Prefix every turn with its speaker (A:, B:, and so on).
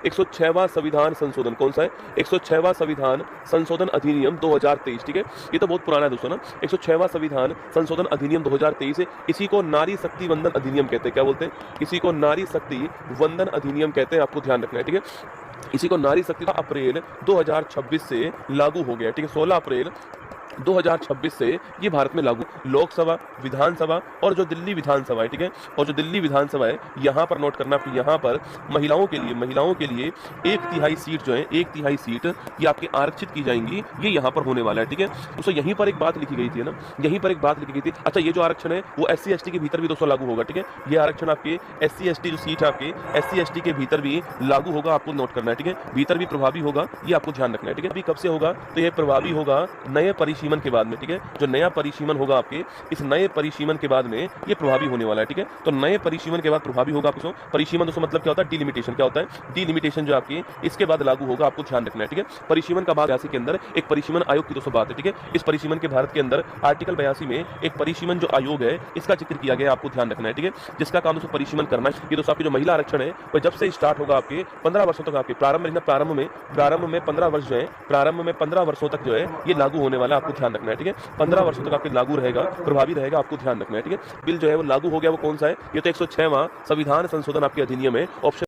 A: 106वां संविधान संशोधन कौन सा है? 106वां संविधान संशोधन अधिनियम 2023। ठीक है, ये तो बहुत पुराना है दोस्तों ना। 106वां संविधान संशोधन अधिनियम 2023 है। इसी को नारी शक्ति वंदन अधिनियम कहते हैं। क्या बोलते हैं? इसी को नारी शक्ति वंदन अधिनियम कहते हैं। आपको ध्यान रखना है। ठीक है, इसी को नारी शक्ति अप्रैल 2026 से लागू हो गया। ठीक है, 16 अप्रैल 2026 से ये भारत में लागू। लोकसभा, विधानसभा और जो दिल्ली विधानसभा है, ठीक है, और जो दिल्ली विधानसभा है, यहाँ पर नोट करना कि यहाँ पर महिलाओं के लिए 1/3 सीट जो है, 1/3 सीट ये आपकी आरक्षित की जाएंगी। ये यहाँ पर होने वाला है। ठीक है, दोस्तों यहीं पर एक बात लिखी गई थी ना, यहीं पर एक बात लिखी गई थी। अच्छा, ये जो आरक्षण है वो SC ST के भीतर भी दोस्तों लागू होगा। ठीक है, ये आरक्षण आपके SC ST जो सीट है आपके SC ST के भीतर भी लागू होगा। आपको नोट करना है। ठीक है, भीतर भी प्रभावी होगा, ये आपको ध्यान रखना है। ठीक है, अभी कब से होगा? तो ये प्रभावी होगा नए परिसीमन के बाद में। ठीक है, जो नया परिसीमन होगा आपके, इस नए परिसीमन के बाद में ये प्रभावी होने वाला है। ठीक है, तो नए परिसीमन के बाद प्रभावी होगा आपको। परिसीमन दोस्तों मतलब क्या होता है? डिलिमिटेशन। क्या होता है? डिलिमिटेशन जो आपकी इसके बाद लागू होगा। आपको ध्यान रखना है। ठीक है, परिसीमन का बाद 82 के अंदर एक परिसीमन आयोग की दोस्तों बात है। ठीक है, इस परिसीमन के भारत के अंदर आर्टिकल 82 में एक परिसीमन जो आयोग है इसका जिक्र किया गया। आपको ध्यान रखना है। ठीक है, जिसका काम दोस्तों परिसीमन करना है। ये दोस्तों आपकी जो महिला आरक्षण है वह जब से स्टार्ट होगा आपके 15 वर्षों तक आपके प्रारंभ में 15 वर्ष जो है, प्रारंभ में 15 वर्षों तक जो है ये लागू होने वाला है। आपको ध्यान रखना है। ठीक है, 15 वर्षों तक आपके लागू रहेगा, प्रभावी रहेगा। आपको ध्यान रखना है। ठीक है, बिल जो है वो लागू हो गया, वो कौन सा है? ये तो 106वां संविधान संशोधन आपके अधिनियम है। ऑप्शन